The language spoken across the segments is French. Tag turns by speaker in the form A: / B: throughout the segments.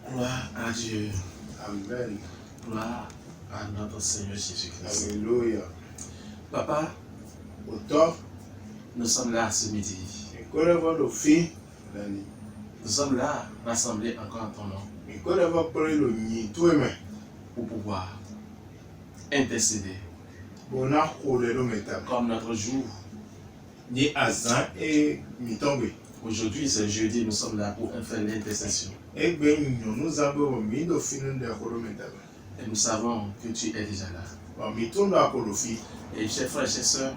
A: Gloire à Dieu.
B: Amen.
A: Gloire à notre Seigneur Jésus-Christ.
B: Alléluia.
A: Papa,
B: Autant,
A: nous sommes là ce midi. Nous sommes là, rassemblés encore en ton nom, pour pouvoir intercéder comme notre jour. Aujourd'hui, c'est jeudi, nous sommes là pour faire l'intercession. Et nous savons que tu es déjà là. Et chers frères et chers sœurs,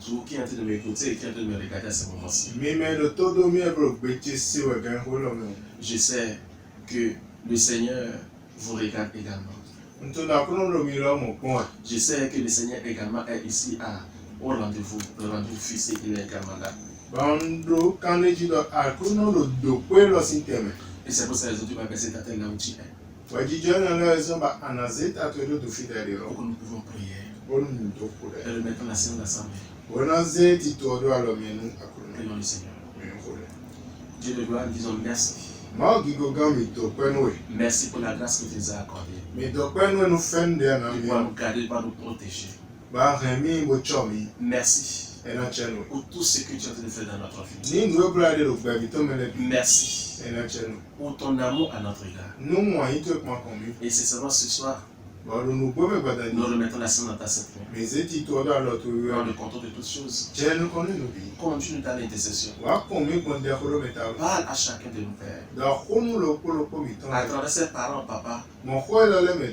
A: tout qui est en train de m'écouter et qui est en train de me regarder à ce moment-ci, je sais que le Seigneur vous regarde également. Je sais que le Seigneur également est ici au rendez-vous. Le rendez-vous physique, il est également là. Et c'est pour cette raison que tu vas baisser ta tête là où tu es. Pour que nous pouvons prier. Et remettre la scène d'assemblée. Prions le Seigneur. Dieu de gloire, nous disons merci. Merci pour la grâce que tu nous as accordée. De pouvoir nous garder, de pouvoir nous protéger. Merci pour tout ce que tu es en train de faire dans notre vie. Merci pour ton amour à notre égard. Et c'est seulement ce soir, nous remettons la scène dans ta sainte main. Dans le contrôle de toutes choses. Continue dans l'intercession. Parle à chacun de nos pères. À travers ses parents, papa,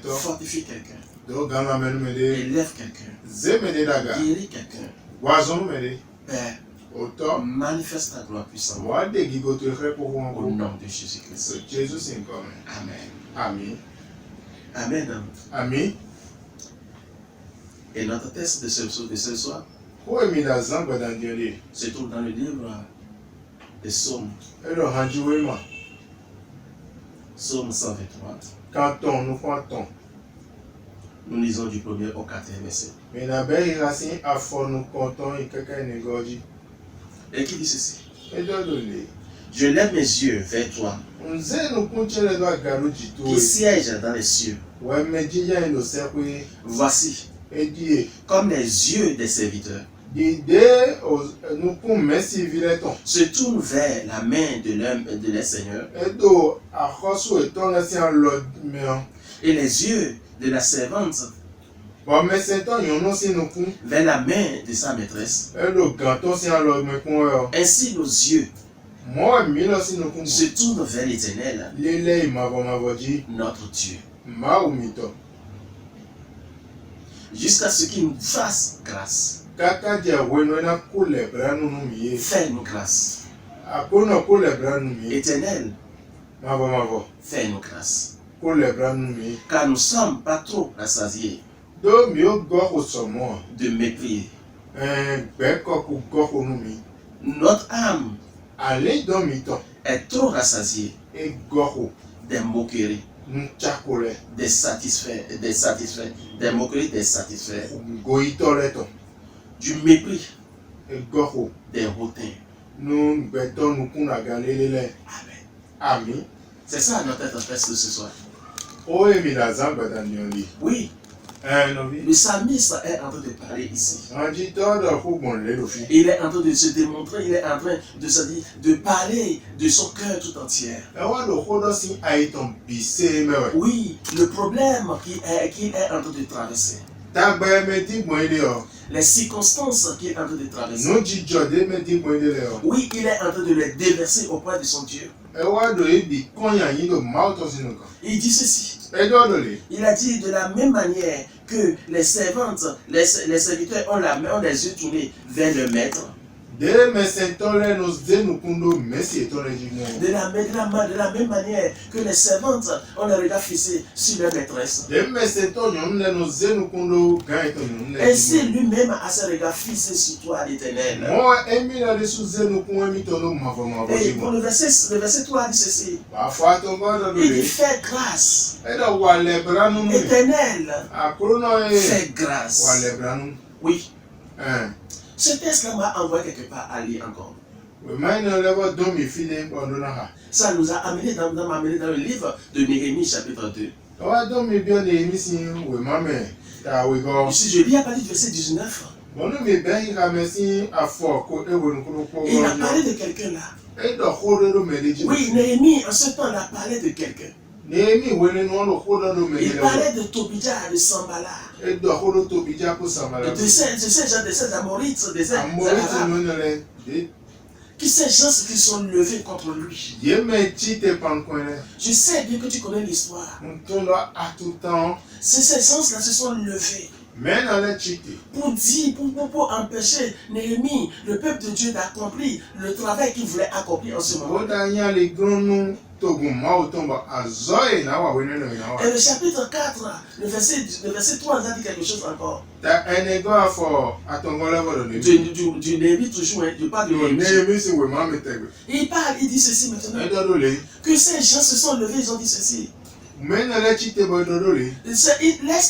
A: fortifie quelqu'un. Élève quelqu'un. Guéris quelqu'un. Père, manifeste ta gloire puissante. Au nom de Jésus-Christ. Amen.
B: Amen.
A: Amen.
B: Amen.
A: Et notre texte de ce soir se trouve dans le livre des Psaumes. Psaume 123. Nous lisons du 1er au 4e verset. Et qui dit ceci? Je lève mes yeux vers toi, qui siège dans les cieux. Voici, comme les yeux des serviteurs se tournent vers la main de leur Seigneur, et les yeux de la servante vers la main de sa maîtresse. Ainsi nos yeux se tournent vers l'Éternel, notre Dieu, jusqu'à ce qu'il nous fasse grâce. Fais-nous grâce. Éternel, fais-nous grâce. Car nous ne sommes pas trop rassasiés de mépris. Notre âme est trop rassasiée des moqueries, des satisfaits, des moqueries, des satisfaits, du mépris, des hautains. Amen. C'est ça notre texte de ce soir. Oui. Le psalmiste est en train de parler ici. Il est en train de se démontrer, il est en train de se dire, de parler de son cœur tout entier. Oui, le problème qu'il est en train de traverser. Les circonstances qu'il est en train de traverser. Oui, il est en train de les déverser auprès de son Dieu. Il dit ceci. Il a dit de la même manière que les servantes, les serviteurs ont les yeux tournés vers le maître. De la même manière que les servantes ont les regards fixés sur leur maîtresse. Ainsi lui-même a ses regards fixés sur toi, l'Éternel. Et pour le verset 3 dit ceci. Il dit fais grâce. Éternel, fais grâce. Oui. Ce texte-là m'a envoyé quelque part à lire encore. Ça nous a amené dans le livre de Néhémie chapitre 2. Ici, je lis à partir du verset 19. Il a parlé de quelqu'un là. Oui, Néhémie, en ce temps, il a parlé de quelqu'un. Il parlait de Tobija, de Sambala, de ces gens, de ces Amorites, de ces Arabes, qui ces gens qui sont levés contre lui. Je sais bien que tu connais l'histoire. Ces gens-là se sont levés pour dire, pour empêcher Néhémie, le peuple de Dieu, d'accomplir le travail qu'il voulait accomplir en ce moment. Et le chapitre 4, le verset 3 nous a dit quelque chose encore. Du Néhémie toujours, je parle de Néhémie. Il parle, il dit ceci maintenant. Que ces gens se sont levés, ils ont dit ceci. Laisse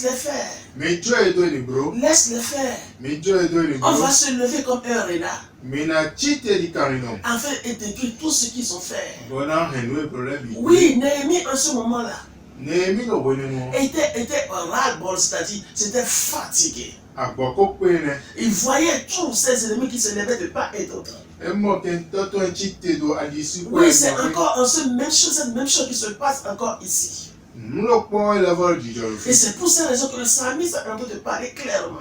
A: les faire. Laisse-les faire. On va se lever comme un renard. Afin d'intégrer tout ce qu'ils ont fait. Oui, Néhémie en ce moment-là était ras-le-bol, c'est-à-dire c'était fatigué. Il voyait tous ses ennemis qui se levaient de part et d'autre. Oui, c'est encore cette même chose qui se passe encore ici. Et c'est pour cette raison que le psalmiste est en train de parler clairement.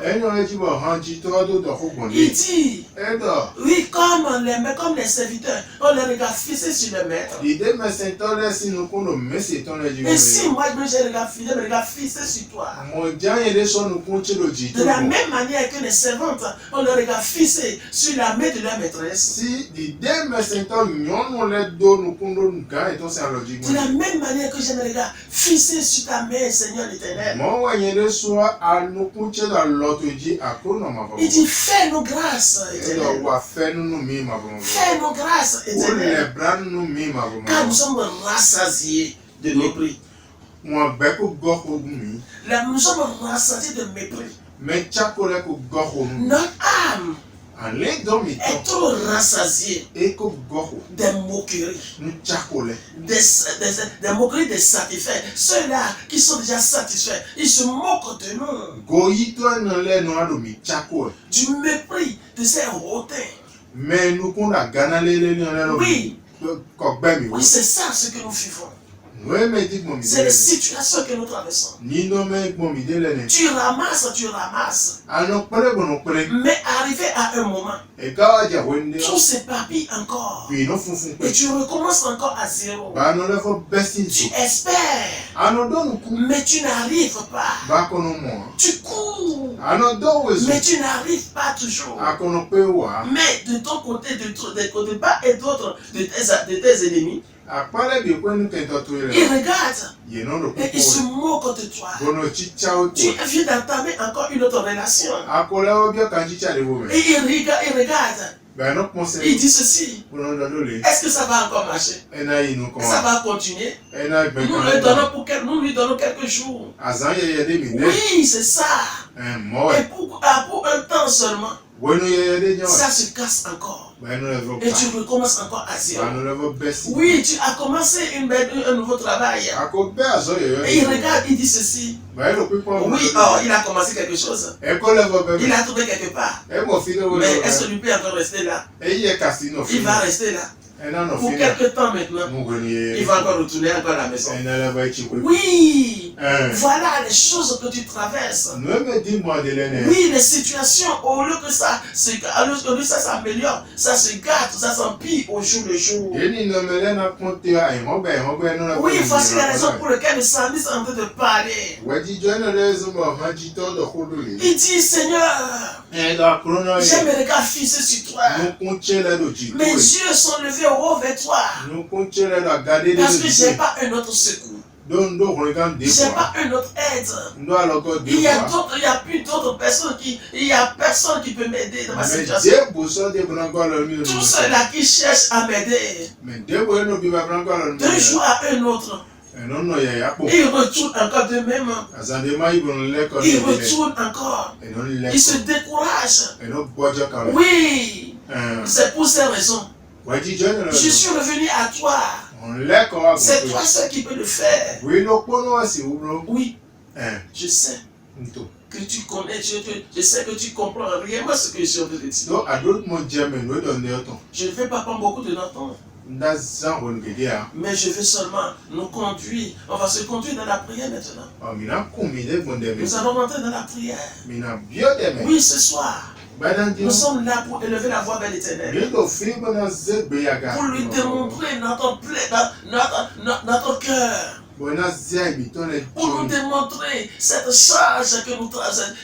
A: Il dit, oui, comme les serviteurs, on les regarde fixés sur le maître. Et si moi j'ai les regards fixés sur toi, de la même manière que les servantes, on les regarde fixés sur la main de leur maîtresse. De la même manière que je me regarde fixé sur ta main, Seigneur l'Éternel. Il dit, fais-nous grâce, Éternel. Fais-nous grâce, Éternel. Car nous sommes rassasiés de mépris. Là, nous sommes rassasiés de mépris. Notre âme est trop rassasié des moqueries, des moqueries des satisfaits. Ceux-là qui sont déjà satisfaits, ils se moquent de nous. Du mépris de ces hautains. Oui, c'est ça ce que nous vivons. C'est les situations que nous traversons. Tu ramasses. Mais arrivé à un moment, tout s'éparpille encore. Et tu recommences encore à zéro. Tu espères. Mais tu n'arrives pas. Tu cours. Mais tu n'arrives pas toujours. Mais de ton côté, de part et d'autre de tes ennemis, il regarde et il se moque de toi. Tu viens d'entamer encore une autre relation. Et il regarde. Il dit ceci. Est-ce que ça va encore marcher? Ça va continuer? Nous lui donnons quelques jours. Oui, c'est ça. Et pour un temps seulement, ça se casse encore. Et tu recommences encore à zéro. Oui, tu as commencé un nouveau travail. Et il regarde, il dit ceci. Oui, il a commencé quelque chose. Il a trouvé quelque part. Mais est-ce que lui peut encore rester là? Il va rester là. Pour quelques temps maintenant, il va encore retourner encore à la maison. Oui, voilà les choses que tu traverses. Oui, les situations, au lieu que ça s'améliore, ça se gâte, ça s'empire au jour le jour. Oui, voici la raison pour laquelle le psalmiste est en train de parler. Il dit, Seigneur, j'ai mes regards fixés sur toi. Mes yeux sont levés au vers toi. Parce que je n'ai pas un autre secours. Je n'ai pas une autre aide. Il y a plus d'autres personnes il y a personne qui peut m'aider dans ma situation. Tous ceux-là qui cherchent à m'aider, d'un jour à un autre, ils retournent encore de même. Ils retournent encore. Ils se découragent. Oui, c'est pour ces raisons Je suis revenu à toi. C'est toi seul qui peux le faire. Oui, je sais que tu connais, je sais que tu comprends réellement ce que je suis en train de dire. Je ne vais pas prendre beaucoup de notre temps. Mais je veux seulement nous conduire. On va se conduire dans la prière maintenant. Nous allons rentrer dans la prière. Oui, ce soir. Nous sommes là pour élever la voix vers l'Éternel. Pour lui démontrer notre cœur. Pour nous démontrer cette charge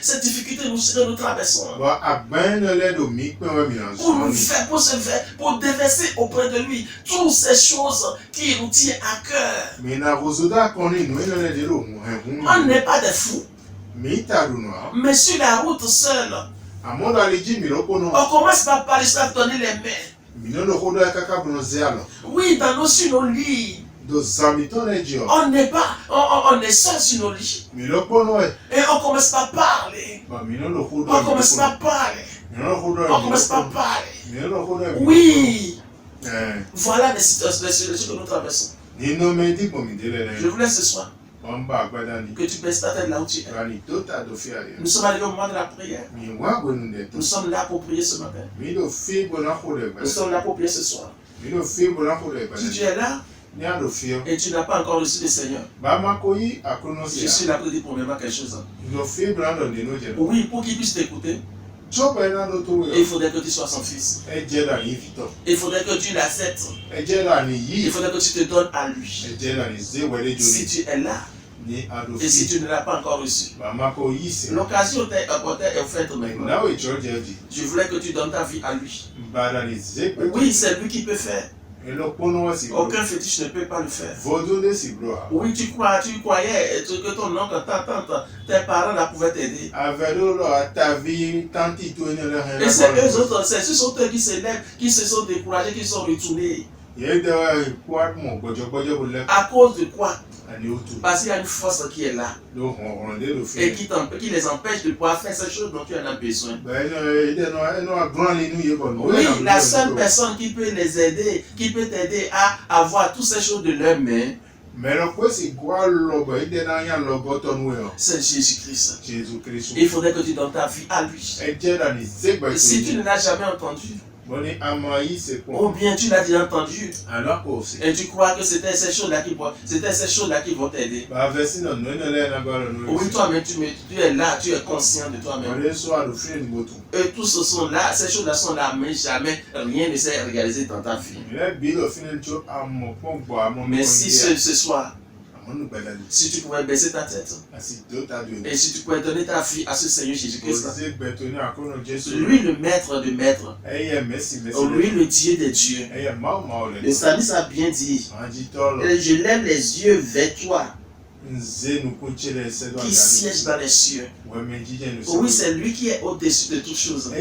A: cette difficulté que nous traversons. Pour déverser auprès de lui toutes ces choses qui nous tiennent à cœur. On n'est pas des fous. Mais sur la route seule, on commence par parler, ça donner les mains. Oui, sur nos lits. On n'est pas, on est seul sur nos lits. Et on commence par parler. On commence par parler. On commence par parler. Oui. Voilà les situations que nous traversons. Je vous laisse ce soir. Que tu baisses ta tête là où tu es. Nous sommes arrivés au moment de la prière. Nous sommes là pour prier ce matin. Nous sommes là pour prier ce soir. Si tu es là et tu n'as pas encore reçu le Seigneur, je suis là pour dire premièrement quelque chose. Oui, pour qu'il puisse t'écouter, il faudrait que tu sois son fils. Il faudrait que tu l'acceptes. Il faudrait que tu te donnes à lui. Si tu es là et si tu ne l'as pas encore reçu, l'occasion est offerte maintenant. Je voulais que tu donnes ta vie à lui. Oui, c'est lui qui peut faire. Aucun fétiche ne peut pas le faire. Oui, tu croyais que ton oncle, ta tante, tes parents ne pouvaient t'aider. Et c'est eux autres, ce sont eux qui se lèvent, qui se sont découragés, qui sont retournés. À cause de quoi? Parce qu'il y a une force qui est là et qui les empêche de pouvoir faire ces choses dont tu en as besoin. Oui, la seule personne qui peut les aider, qui peut t'aider à avoir toutes ces choses de leurs mains, c'est Jésus-Christ. Il faudrait que tu donnes ta vie à lui. Si tu ne l'as jamais entendu, ou bien tu l'as déjà entendu et tu crois que c'était ces choses-là qui vont t'aider. Oui, toi-même tu es là, tu es conscient de toi-même. Et tous ce sont là, ces choses-là sont là, mais jamais rien ne s'est réalisé dans ta vie. Mais si ce soir, si tu pouvais baisser ta tête et si tu pouvais donner ta vie à ce Seigneur Jésus-Christ, lui le maître de maîtres, lui le Dieu des dieux. Le psalmiste a bien dit, je lève les yeux vers toi qui siège dans les cieux. Oui, c'est lui qui est au-dessus de toutes choses.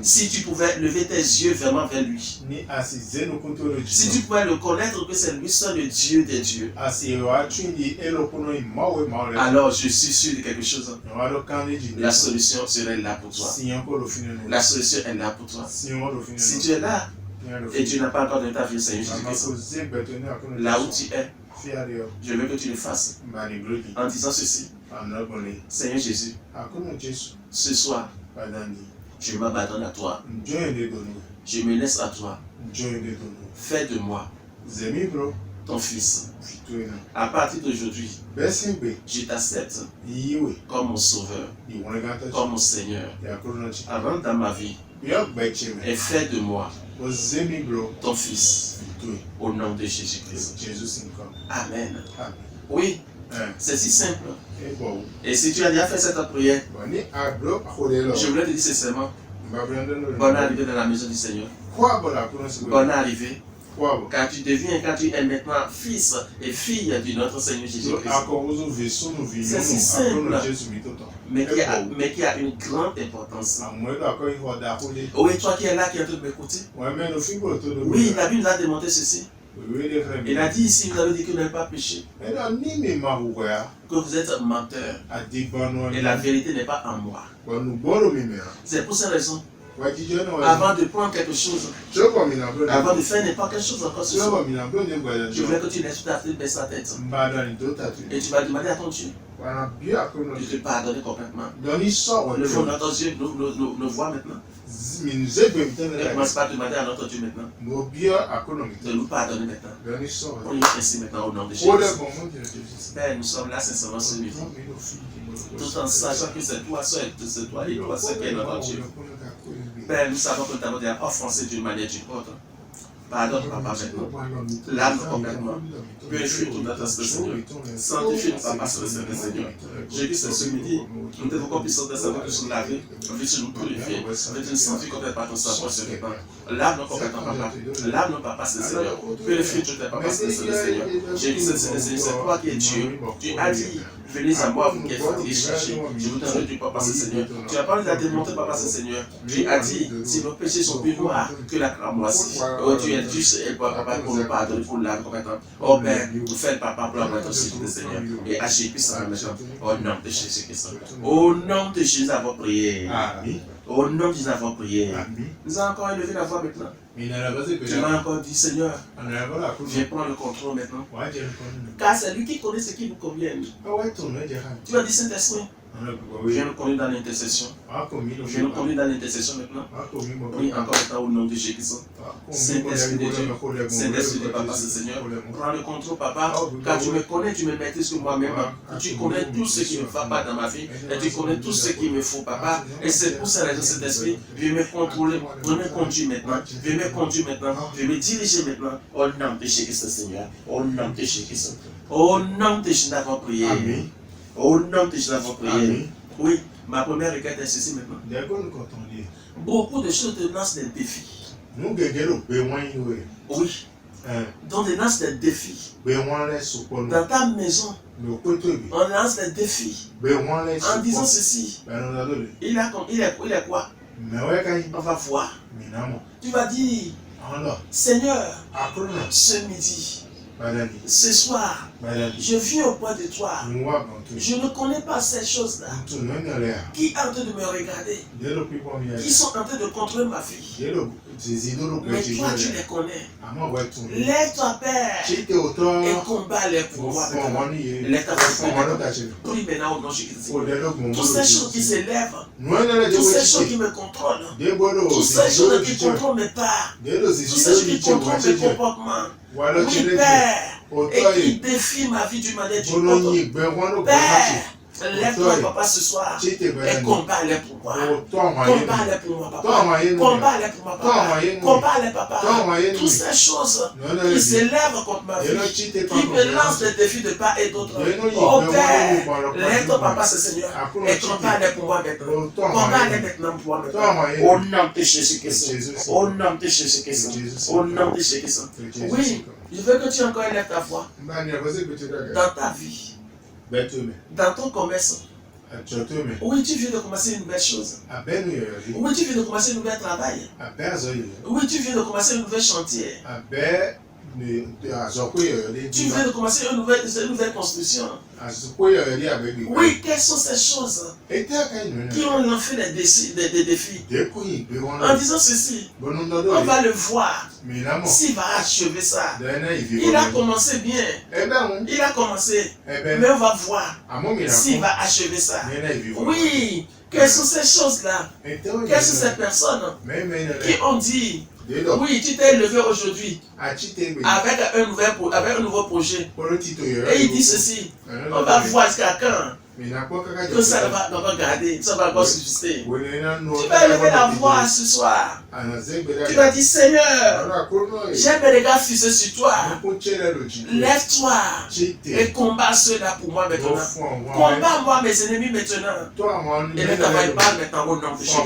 A: Si tu pouvais lever tes yeux vraiment vers lui, si tu pouvais le connaître que c'est lui seul le Dieu des dieux, alors je suis sûr de quelque chose. La solution serait là pour toi. La solution est là pour toi. Si tu es là et tu n'as pas encore donné ta vie au Seigneur Jésus-Christ, là où tu es, je veux que tu le fasses en disant ceci. Seigneur Jésus, ce soir, je m'abandonne à toi. Je me laisse à toi. Fais de moi ton fils. À partir d'aujourd'hui, je t'accepte comme mon sauveur, comme mon Seigneur. Rentre dans ma vie et fais de moi ton fils. Au nom de Jésus-Christ. Amen. Oui, c'est si simple. Et si tu as déjà fait cette prière, je voulais te dire sincèrement, bonne arrivée dans la maison du Seigneur. Bonne arrivée. Quand tu es maintenant fils et fille de notre Seigneur Jésus-Christ. C'est si simple, mais qui a une grande importance. Oui, toi qui es là, qui es en train de m'écouter. Oui, la Bible nous a démontré ceci. Il a dit ici, vous avez dit que vous n'avez pas péché, que vous êtes menteur et la vérité n'est pas en moi. C'est pour cette raison Avant de prendre quelque chose, avant de faire n'importe quelle chose encore ce soir, je voulais que tu laisses ta tête baisser la tête. Et tu vas demander à ton Dieu de te pardonner complètement. Le fond de notre Dieu nous voit maintenant. Ne commence pas à demander à notre Dieu maintenant de nous pardonner maintenant. On y est ici maintenant au nom de Jésus. Père, nous sommes là sincèrement ce midi, tout en sachant que c'est toi seul, c'est toi et toi seul qui est notre Dieu. Père, nous savons que nous t'avons déjà offensé d'une manière d'une autre. Pardonne, Papa, maintenant. Lave complètement. Purifie tout notre esprit, Seigneur. Sanctifie nous, Papa, sur le Seigneur. Jésus, c'est ce midi. Nous devons qu'on puisse savoir que nous laver. Veux-tu nous purifier? Veux-tu nous sentir complètement ton sang sur les pas? Lave-nous complètement, Papa. Lave-nous, Papa, c'est le Seigneur. Purifie tout tes Papa, c'est le Seigneur. Jésus, c'est toi qui es Dieu. Tu as dit, venez à moi, vous qui êtes fatigués, cherchez. Je vous donnerai du Papa, c'est le Seigneur. Tu as pas envie de démontrer, Papa, c'est le Seigneur. Tu as dit, si nos péchés sont plus noirs que la cramoisie, tu es juste et Papa pour nous pardonner, pour la compétence. Oh Père, vous faites Papa pour la mettre aussi, Seigneur. Et agis puissamment maintenant. Au nom de Jésus-Christ. Au nom de Jésus, nous avons prié. Au nom de Jésus, nous avons prié. Nous avons encore élevé la voix maintenant. Tu m'as encore dit, Seigneur, viens prendre le contrôle maintenant. Car c'est lui qui connaît ce qui nous convient. Tu as dit, Saint-Esprit, viens nous conduire dans l'intercession. Viens nous conduire dans l'intercession maintenant. Oui, encore maintenant au nom de Jésus-Christ. Saint-Esprit de Dieu, Saint-Esprit de Papa, Seigneur, prends le contrôle, Papa, car tu me connais, tu me maîtrises que moi-même. Tu connais tout ce qui ne va pas dans ma vie, et tu connais tout ce qu'il me faut, Papa. Et c'est pour ça que Saint-Esprit, viens me contrôler, viens me conduire maintenant, viens me conduire maintenant, viens me diriger maintenant. Au nom de Jésus-Christ, Seigneur, au nom de Jésus-Christ. Au nom de Jésus, nous avons prié. Au nom de Jésus, nous avons prié. Oui, ma première requête est ceci maintenant. Beaucoup de choses te lancent des défis. Oui. Donc, on lance des défis. Dans ta maison, on lance des défis. En disant ceci, il est quoi? On va voir. Tu vas dire, Seigneur, ce midi, ce soir, je viens auprès de toi. Je ne connais pas ces choses-là qui sont en train de me regarder, qui sont en train de contrôler ma vie. Mais toi, tu les connais. Lève-toi, Père, et combat-les pour moi. Lève-toi, prie maintenant au nom de Jésus. Toutes ces choses qui s'élèvent, toutes ces choses qui me contrôlent, toutes ces choses qui contrôlent mes pas, toutes ces choses qui contrôlent mes comportements. Oui, Père, et qui défie ma vie d'une manière d'une autre. Père, lève-toi, Papa, ce soir et combat-les pour moi. Combat-les pour moi, Papa. Combat-les pour moi, Papa. Combat-les, Papa. Toutes ces choses qui s'élèvent contre ma vie, qui me lancent des défis de part et d'autre. Oh Père, lève-toi, Papa, ce Seigneur, et combat-les pour moi maintenant. Combat-les maintenant pour moi maintenant. Au nom de Jésus-Christ. Au nom de Jésus-Christ. Au nom de Jésus-Christ. Oui, je veux que tu encore élèves ta voix dans ta vie. Dans ton commerce. Oui, tu viens de commencer une nouvelle chose. Oui, tu viens de commencer un nouvel travail. Oui, tu viens de commencer un nouvel chantier. Tu viens de commencer une nouvelle construction. Oui, quelles sont ces choses qui ont lancé des défis? En disant ceci, on va le voir s'il va achever ça. Il a commencé bien. Il a commencé. Mais on va voir s'il va achever ça. Oui, quelles sont ces choses-là? Quelles sont ces personnes qui ont dit, oui, tu t'es levé aujourd'hui avec un nouveau projet. Et il dit ceci, on va voir jusqu'à quand que ça va garder, ça va encore subsister. Tu vas lever la voix ce soir. Tu vas dire, Seigneur, j'ai mes regards fixés sur toi. Lève-toi et combat ceux-là pour moi maintenant. Combat-moi mes ennemis maintenant. Et ne travaille pas maintenant au nom de Jésus.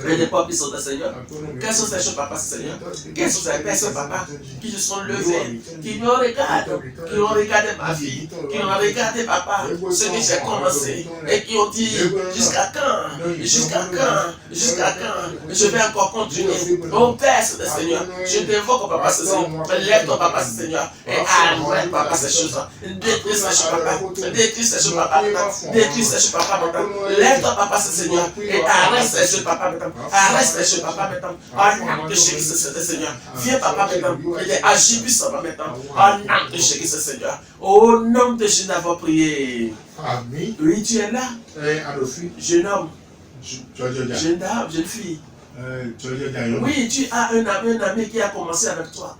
A: Et les peuples sont des Seigneur. Quelles sont ces choses, Papa, Seigneur? Quelles sont ces personnes, Papa, qui se sont levées, qui me regardent, qui ont regardé ma vie, qui ont regardé, Papa, ce que j'ai commencé, et qui ont dit, jusqu'à quand Jusqu'à quand? Jusqu'à quand? Je vais encore continuer. Oh Père, Seigneur, je t'invoque, Papa, Seigneur. Lève-toi, Papa, Seigneur. Et arrête, Papa, ces choses. Détruis ces choses, Papa. Détruis ces choses, Papa. Détruis ces choses, Papa, maintenant. Lève-toi, Papa, Seigneur. Et arrête ces choses, Papa, maintenant. Arrête ces choses, Papa, maintenant. Oh non, de chez Seigneur. Viens, Papa, maintenant. Et agis puissamment maintenant. Oh non, de chez Seigneur. Au nom de Jésus, d'avoir prié.
B: Amen.
A: Oui, tu es là. Jeune homme. Jeune dame, jeune fille. Oui, tu as un ami qui a commencé avec toi.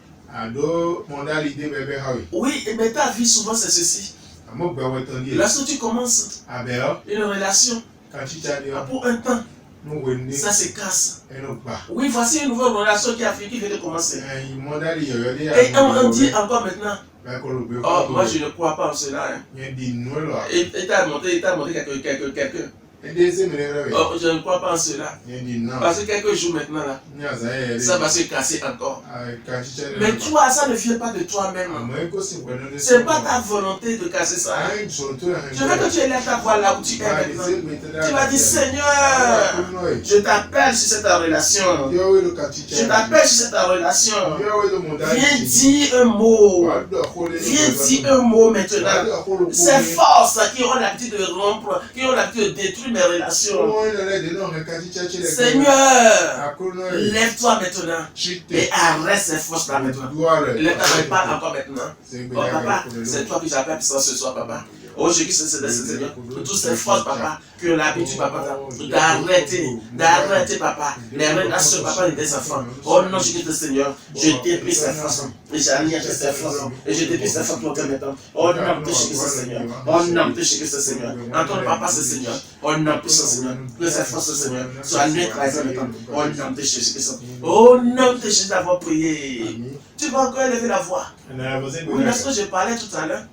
A: Oui, mais ta vie souvent c'est ceci. Lorsque tu commences une relation, pour un temps, ça se casse. Oui, voici une nouvelle relation qui vient de commencer. Et on dit encore maintenant. Oh, moi je ne crois pas en cela. Hein. Et t'as montré quelqu'un. Oh, je ne crois pas en cela. Parce que quelques jours maintenant, là, ça va se casser encore. Mais toi, ça ne vient pas de toi-même. Ce n'est pas ta volonté de casser ça. Je veux que tu élèves ta voix là où tu es maintenant. Tu vas dire, Seigneur, je t'appelle sur cette relation. Je t'appelle sur cette relation. Viens dire un mot. Viens dire un mot maintenant. Ces forces qui ont l'habitude de rompre, qui ont l'habitude de détruire mes relations. Seigneur, lève-toi maintenant et arrête ces forces-là maintenant. Ne parle encore maintenant. Oh papa, c'est toi que j'appelle puissance ce soir, papa. Oh Jésus, c'est Seigneur. Toutes ces forces, papa, qui ont l'habitude, papa, d'arrêter, papa, les relations, papa, des enfants. Oh non, Jésus, Seigneur, je déplie ces forces. Et j'annule ces forces. Et je déplie ces forces pour toi maintenant. Oh non, Jésus, Seigneur. Oh non, Jésus, Seigneur. Encore, papa, c'est Seigneur. Oh non, puissant Seigneur. Que ces forces, Seigneur, soient neutralisées maintenant. Oh non, Jésus, oh non, Jésus, d'avoir prié. Tu vas encore élever la voix. Oui, lorsque je parlais tout à l'heure,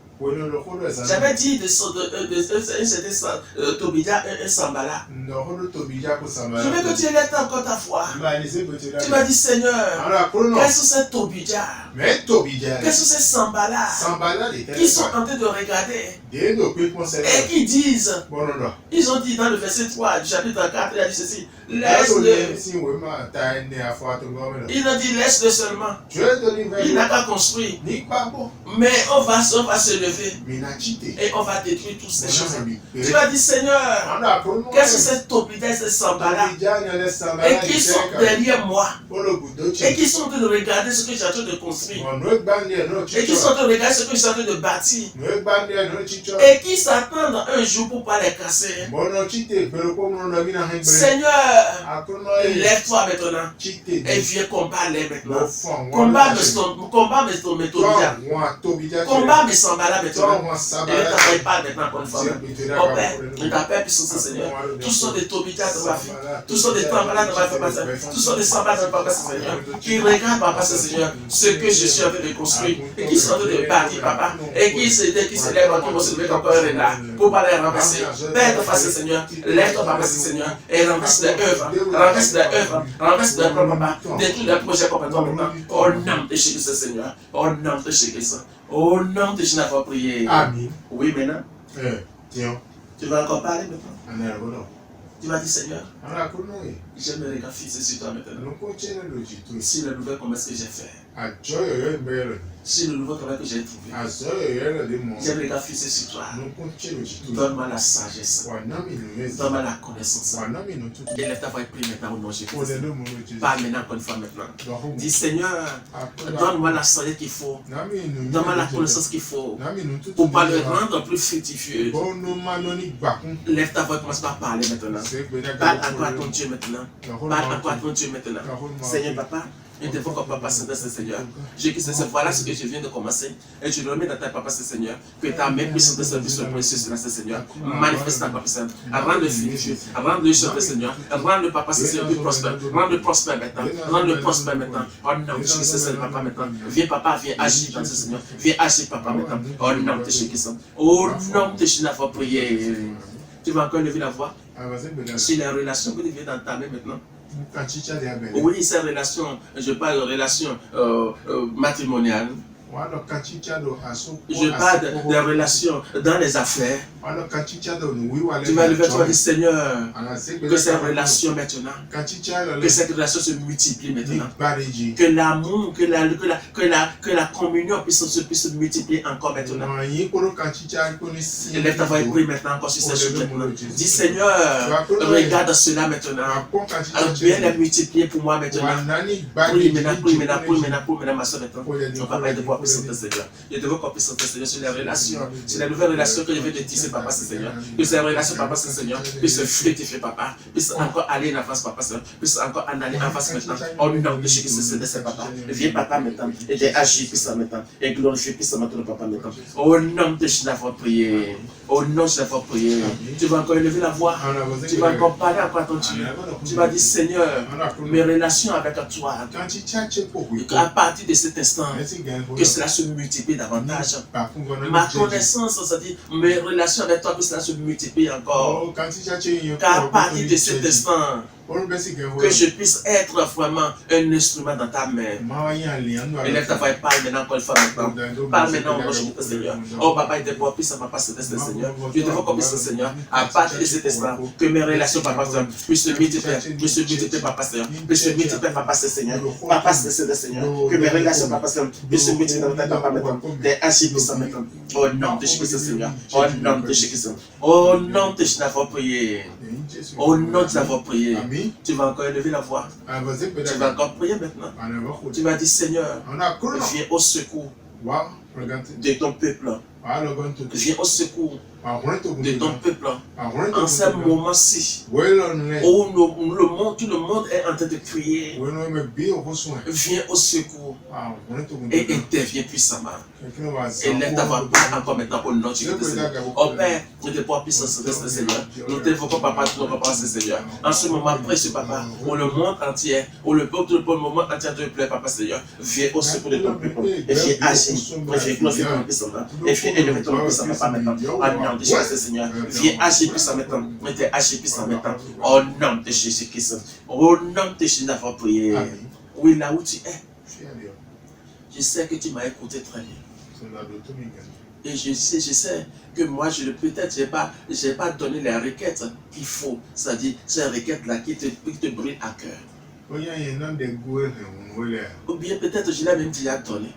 A: j'avais dit de c'était Tobia et Sambala. Je veux que tu élèves encore ta foi. Tu m'as dit, Seigneur, quels sont ces Tobia? Quels sont ces Sambala qui sont en train de regarder et qui disent, ils ont dit dans le verset 3 du chapitre 4, il a dit ceci, laisse-le. Il a dit, laisse-le seulement. Il n'a pas construit. Mais on va se lever et on va détruire toutes ces choses. Tu vas dire, Seigneur, quels sont ces Tobia, ces Sambala et qui sont derrière moi et qui sont en train de regarder ce que j'ai en train de construire et qui sont en train de regarder ce que je suis en train de bâtir et qui s'attendent un jour pour ne pas les casser. Seigneur, lève-toi maintenant et viens combattre-les maintenant. Combat mes Tobia. Combat mes Sambala maintenant. Et ne t'appelle pas maintenant pour une fois. Oh Père, ne t'appelle plus sur ce Seigneur. Tous sont des Tobia dans ma vie. Tous sont des Sambala dans ma vie. Tous sont des Sambala dans ma vie, Seigneur. Qui regardent, Papa, Seigneur, ce que je suis en train de construire. Et qui sont en train de bâtir, Papa. Et qui se lèvent, qui vont se lever encore là. Pour pas les renverser. Père de face, Seigneur. Lève-toi, Papa, Seigneur. Et renverse les œuvres. Renverse les œuvres. Renverse les plans, Papa. Détruis les projets complètement maintenant. Au nom de Jésus, Seigneur. Au nom de Jésus. Au nom de Jésus, on va prier.
B: Amen.
A: Oui, maintenant.
B: Tiens.
A: Tu vas encore parler maintenant. Tu vas dire, Seigneur, j'aimerais fixer sur toi maintenant. Si le nouvel commerce que j'ai fait, si le nouveau travail que j'ai trouvé, j'aimerais fixer sur toi. Donne-moi la sagesse. Donne-moi la connaissance. Élève ta voix et prie maintenant au nom de Jésus. Parle maintenant encore une fois maintenant. Dis, Seigneur, donne-moi la sagesse qu'il faut. Donne-moi la connaissance qu'il faut pour pas le rendre plus fructifieux. Lève ta voix et commence par parler maintenant. Parle encore à ton Dieu maintenant. Parle encore à ton Dieu maintenant. Seigneur Papa, je te vois comme Papa Saint-Esprit Seigneur. Je dis que voilà ce que je viens de commencer. Et je le remets dans ta Papa Seigneur. Que ta main puissante de service soit précieuse dans ce Seigneur. Manifeste ta Papa Saint. Rends-le fructueux. Rends-le chanter Seigneur. Rends-le Papa Seigneur plus prospère. Rends-le prospère maintenant. Rends-le prospère maintenant. Oh non, je sais c'est Papa maintenant. Viens Papa, viens agir dans ce Seigneur. Viens agir Papa maintenant. Oh non, te chez Christ. Oh non, te chez la foi prier. Tu vas encore lever la voix sur les relations que tu viens d'entamer maintenant. Oui, ces relations, je parle de relations matrimoniales. Je parle des relations dans les affaires. Tu vas lever, tu vas dire Seigneur, que ces relations maintenant, que cette relation se multiplie maintenant. Que l'amour, que la communion puisse se multiplier encore maintenant. Et lève ta voix et prie maintenant encore sur ces choses maintenant. Dis Seigneur, regarde cela maintenant. Alors bien les multiplier pour moi maintenant. Prie maintenant, ma soeur maintenant. On va pas de pouvoir puissance de Seigneur. Je te veux qu'on puisse Seigneur sur les relations, sur les nouvelles relations que je vais te tisser, papa, Seigneur. Que ces relations, papa, Seigneur, puissent fructifier, papa, puissent encore aller en face, papa, Seigneur, puissent encore en aller en face maintenant. Au nom de Jésus, c'est papa. Viens, papa, maintenant, et agis puissant maintenant, et glorifier puissant maintenant, papa, maintenant. Au nom de Jésus, d'avoir prié. Au nom de Jésus, d'avoir prié. Tu vas encore élever la voix. Tu vas encore parler encore à ton Dieu. Tu vas dire, Seigneur, mes relations avec toi, à partir de cet instant, que cela se multiplie davantage. Ma connaissance, c'est-à-dire mes relations avec toi, que cela se multiplie encore. Qu'à partir de cet instant, que je puisse être vraiment un instrument dans ta main. Élève ta voix et parle maintenant encore une fois maintenant. Parle maintenant au nom de Seigneur. Oh papa, il te voit puissant, papa, c'est Seigneur. Je te vois comme ça, Seigneur. À partir de cet instant, que mes relations, papa, puissent se multiplier, papa, Seigneur. Puissent se multiplier, papa, Seigneur. Papa, c'est Seigneur. Que mes relations, papa, Seigneur, puissent se multiplier dans ta papa, maintenant. T'es ainsi puissant maintenant. Au nom de Jésus, Seigneur. Au nom de Jésus. Au nom de Jésus, d'avoir prié. Au nom de d'avoir prié. Tu vas encore élever la voix. Tu vas encore prier maintenant. Tu vas dire Seigneur, viens au secours de ton peuple. Viens au secours de ton peuple. En ce moment-ci, où tout le monde est en train de crier, viens au secours et interviens puissamment. Et lève ta voix encore maintenant au nom de Jésus. Oh Père, je te prends puissance de ce Seigneur. Nous t'évoquons, papa, nous papa, Seigneur. En ce moment précieux, papa, pour le monde entier, pour le peuple, pour le moment entier de plaît, papa, Seigneur, viens au secours de ton peuple. Et viens agir, et viens glorifier ton puissance. Et viens élever ton puissance, papa, maintenant. Au nom de Jésus, Seigneur. Viens agir puissant maintenant. Et agir puissant maintenant. Au nom de Jésus-Christ. Au nom de Jésus, d'avoir prié. Oui, là où tu es. Je sais que tu m'as écouté très bien. Et je sais que moi, peut-être, je n'ai pas donné les requêtes qu'il faut. C'est-à-dire, ces requêtes-là qui te brûlent à cœur. Ou bien peut-être je l'ai même déjà donné.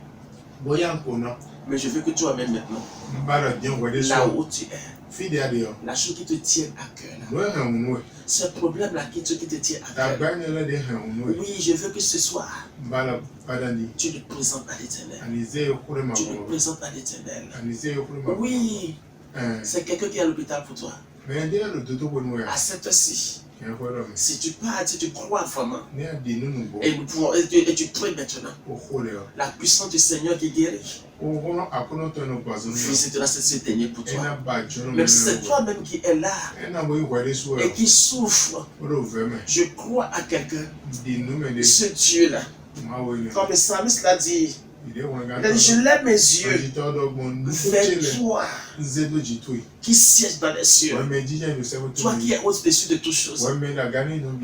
A: Mais je veux que tu amènes maintenant. Là où tu es. La chose qui te tient à cœur. Ce problème-là qui te tient à cœur. Oui, je veux que ce soir, tu le présentes à l'Éternel. Tu le présentes à l'Éternel. Oui, c'est quelqu'un qui est à l'hôpital pour toi. À cette heure-ci, si tu parles, si tu crois vraiment, et tu pries maintenant, la puissance du Seigneur qui guérit visitera cette dernier pour toi. Même si c'est toi-même qui es là et qui souffre, je crois à quelqu'un, ce Dieu-là. Comme le psalmiste l'a dit, je lève mes yeux vers toi qui siège dans les cieux, toi qui es au-dessus de toutes choses.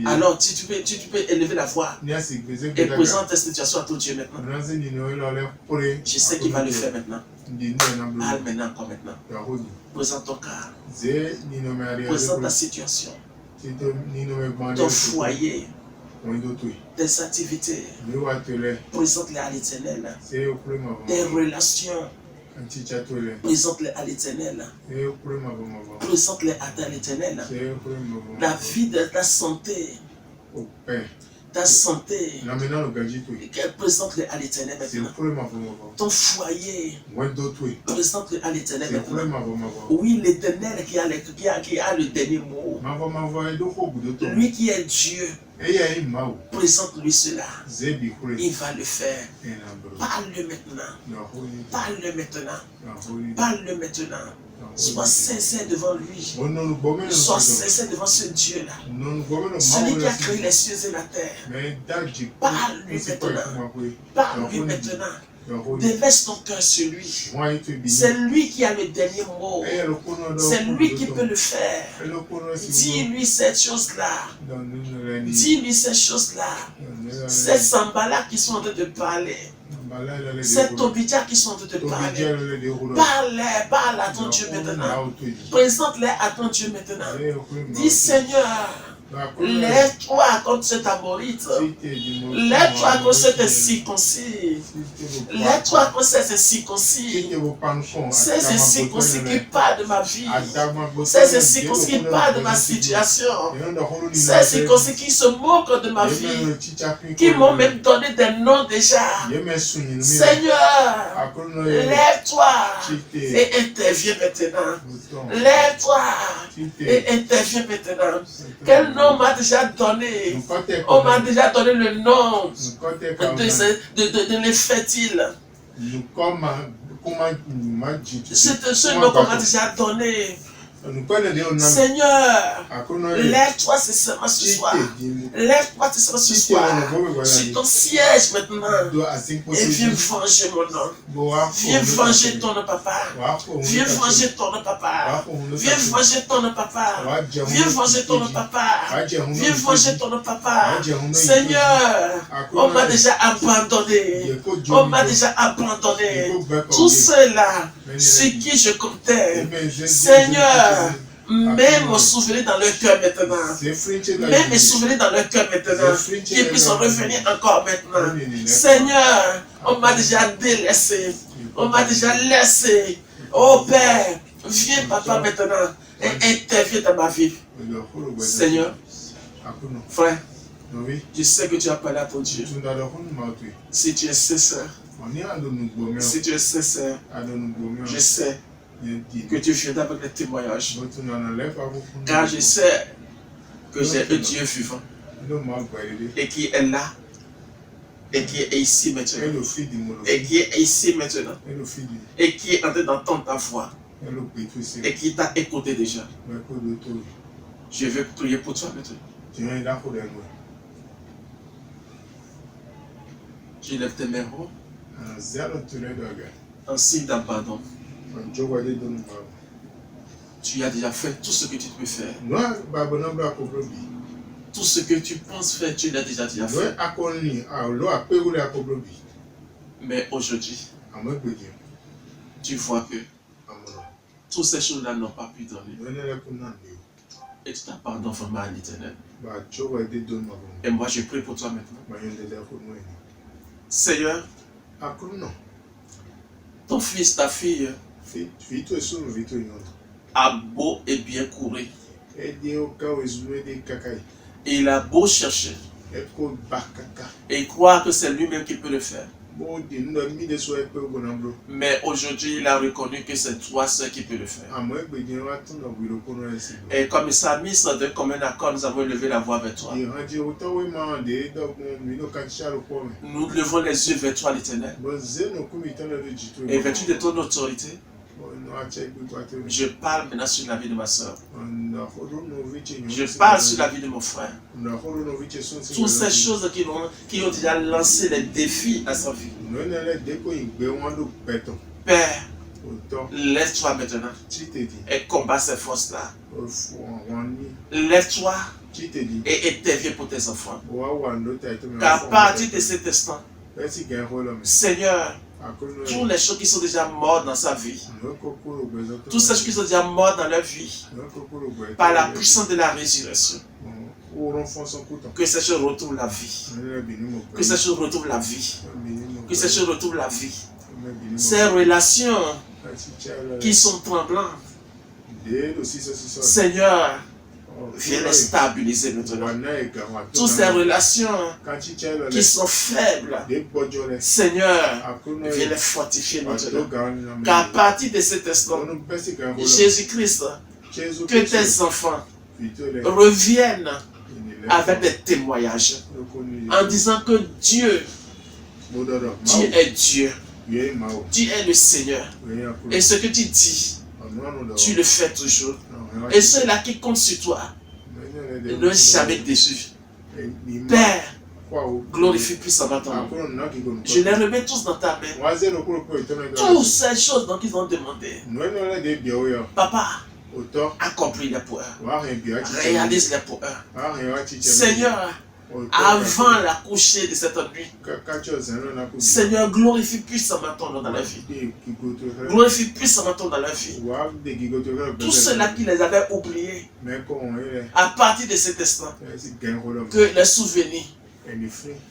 A: Alors tu peux élever la voix et présenter ta situation à ton Dieu maintenant. Je sais qu'il va le faire maintenant. Parle maintenant, encore maintenant. Présente ton cas. Présente ta situation. Ton foyer. Tes activités, présente-les à l'Éternel. Tes relations, présente-les à l'Éternel. Présente-les à l'Éternel. La vie de ta santé. Ta santé, présente-les à l'Éternel maintenant. Ton foyer, présente-les à l'Éternel maintenant. Oui, l'Éternel qui a le dernier mot. Lui qui est Dieu, présente-lui cela. Il va le faire. Parle-le maintenant. Parle-le maintenant. Parle-le maintenant. Sois sincère devant lui. Sois sincère devant ce Dieu-là. Celui qui a créé les cieux et la terre. Parle-lui maintenant. Parle-lui maintenant. Déverse ton cœur sur lui. C'est lui qui a le dernier mot. C'est lui qui peut le faire. Dis-lui cette chose-là. Dis-lui ces choses-là. Ces sambas-là qui sont en train de parler. C'est Obadiah qui sont en train de parler. Parle à ton Dieu maintenant. Présente-les à ton Dieu maintenant. Dis Seigneur, lève-toi contre cet amorite. Lève-toi contre cet incirconcis. Lève-toi contre cet incirconcis. Ces incirconcis qui parlent de ma vie. Ces incirconcis qui parlent de ma situation. Ces incirconcis qui se moquent de ma vie. Qui m'ont même donné des noms déjà. Seigneur, lève-toi et interviens maintenant. Lève-toi et interviens maintenant. Quel nom m'a déjà donné? On m'a déjà donné le nom de l'infertile. C'est ce nom qu'on m'a déjà donné. Seigneur, lève-toi sincèrement ce soir. Lève-toi sincèrement ce soir. Sur ton siège maintenant. Et viens venger mon nom. Viens venger ton nom, papa. Viens venger ton nom, papa. Viens venger ton nom, papa. Viens venger ton nom, papa. Viens venger ton nom, papa. Seigneur, on m'a déjà abandonné. On m'a déjà abandonné. Tout cela, c'est qui je comptais. Seigneur, mets mon souvenir dans leur cœur maintenant. Mets mes souvenirs dans leur cœur maintenant. Qu'ils puissent revenir encore maintenant. Seigneur, on m'a déjà délaissé. On m'a déjà laissé. Oh Père, viens papa maintenant et interviens dans ma vie. Seigneur, frère, je sais que tu as parlé à ton Dieu. Si tu es sincère, si tu es sincère, je sais que tu viendras avec les témoignages. Car je sais que j'ai un Dieu vivant et qui est là et qui est ici maintenant et qui est ici maintenant et qui est en train d'entendre ta voix et qui t'a écouté déjà. Je veux prier pour toi maintenant. Tu lèves tes mains haut en signe d'abandon. Tu as déjà fait tout ce que tu peux faire. Tout ce que tu penses faire, tu l'as déjà fait. Mais aujourd'hui, tu vois que toutes ces choses-là n'ont pas pu donner. Et tu t'abandonnes vraiment à l'Éternel. Et moi, je prie pour toi maintenant. Seigneur, ton fils, ta fille, a beau et bien courir. Il a beau chercher et croire que c'est lui-même qui peut le faire. Mais aujourd'hui, il a reconnu que c'est toi seul qui peux le faire. Et comme ça mis d'un commun accord, nous avons levé la voix vers toi. Nous levons les yeux vers toi, l'Éternel. Et vertu de ton autorité, je parle maintenant sur la vie de ma soeur. Je parle sur la vie de mon frère. Toutes ces choses qui ont déjà lancé les défis à sa vie. Père, lève-toi maintenant et combat ces forces-là. Lève-toi et interviens pour tes enfants. Car à partir de cet instant, Seigneur, toutes les choses qui sont déjà mortes dans sa vie, toutes ces choses qui sont déjà mortes dans leur vie, par la puissance de la résurrection, que ces choses retrouvent la vie. Que ces choses retrouvent la vie. Que ces choses retrouvent la vie. Ces relations qui sont tremblantes, Seigneur, viens les stabiliser maintenant. Toutes ces relations qui sont faibles, Seigneur, viens les fortifier maintenant. Car à partir de cet instant, Jésus-Christ, que tes enfants reviennent avec des témoignages en disant que Dieu, tu es Dieu, tu es le Seigneur, et ce que tu dis, tu le fais toujours, et ceux-là qui comptent sur toi ne sont jamais déçus. Père, glorifie puissamment ton nom. Je les remets tous dans ta main. Toutes ces choses dont ils ont demandé, Papa, accomplis les pour eux. Réalise les pour eux. Seigneur, avant la coucher de cette nuit. Seigneur, glorifie puissamment ton nom dans la vie. Glorifie puissamment ton nom dans la vie. Tous ceux-là qui les avaient oubliés, à partir de cet instant, que les souvenirs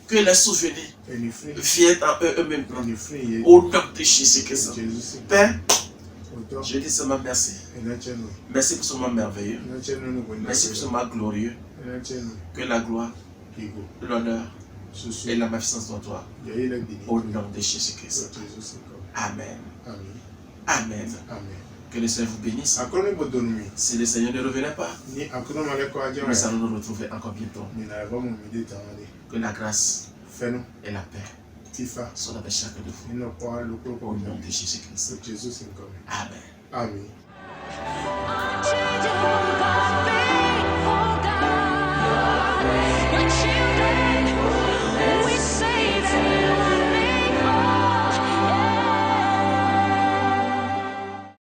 A: viennent en eux-mêmes. Au nom de Jésus-Christ. Père, je dis seulement merci. Merci pour ce moment merveilleux. Merci pour ce moment glorieux. Que la gloire, l'honneur et la magnificence de toi. Au nom de Jésus-Christ. Amen. Amen. Que le Seigneur vous bénisse. Si le Seigneur ne revenait pas, nous allons nous retrouver encore bientôt. Que la grâce et la paix soient avec chacun de vous. Au nom de Jésus-Christ. Amen.
B: Amen.